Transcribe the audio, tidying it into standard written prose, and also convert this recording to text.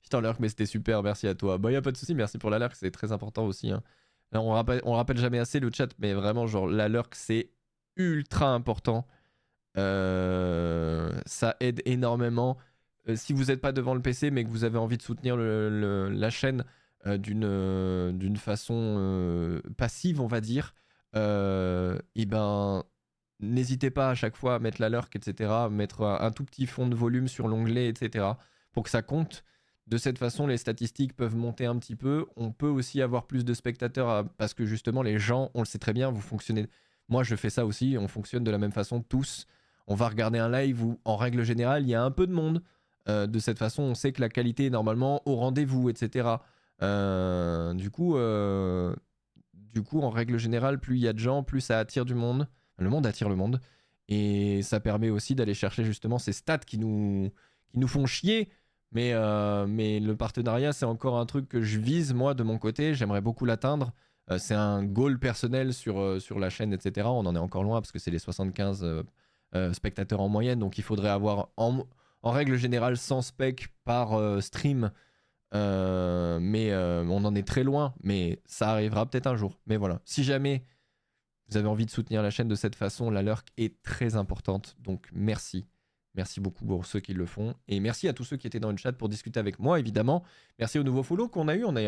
Putain, lurk, mais c'était super, merci à toi. Bah, y a pas de souci, merci pour la lurk, c'est très important aussi. Hein. Là, on rappelle jamais assez le chat, mais vraiment, genre, la lurk, c'est ultra important. Ça aide énormément. Si vous n'êtes pas devant le PC, mais que vous avez envie de soutenir la chaîne d'une façon passive, on va dire, et ben, n'hésitez pas à chaque fois à mettre la lurk, etc., mettre un tout petit fond de volume sur l'onglet, etc., pour que ça compte. De cette façon, les statistiques peuvent monter un petit peu. On peut aussi avoir plus de spectateurs parce que justement, les gens, on le sait très bien, vous fonctionnez. Moi, je fais ça aussi. On fonctionne de la même façon tous. On va regarder un live où, en règle générale, il y a un peu de monde. De cette façon, on sait que la qualité est normalement au rendez-vous, etc. Du coup, en règle générale, plus il y a de gens, plus ça attire du monde. Le monde attire le monde. Et ça permet aussi d'aller chercher justement ces stats qui nous font chier. Mais le partenariat, c'est encore un truc que je vise, moi, de mon côté. J'aimerais beaucoup l'atteindre. C'est un goal personnel sur la chaîne, etc. On en est encore loin parce que c'est les 75 spectateurs en moyenne. Donc il faudrait avoir, en règle générale, 100 specs par stream. On en est très loin. Mais ça arrivera peut-être un jour. Mais voilà. Si jamais vous avez envie de soutenir la chaîne de cette façon, la lurk est très importante. Donc merci. Merci beaucoup pour ceux qui le font. Et merci à tous ceux qui étaient dans le chat pour discuter avec moi, évidemment. Merci aux nouveaux follow qu'on a eu. On a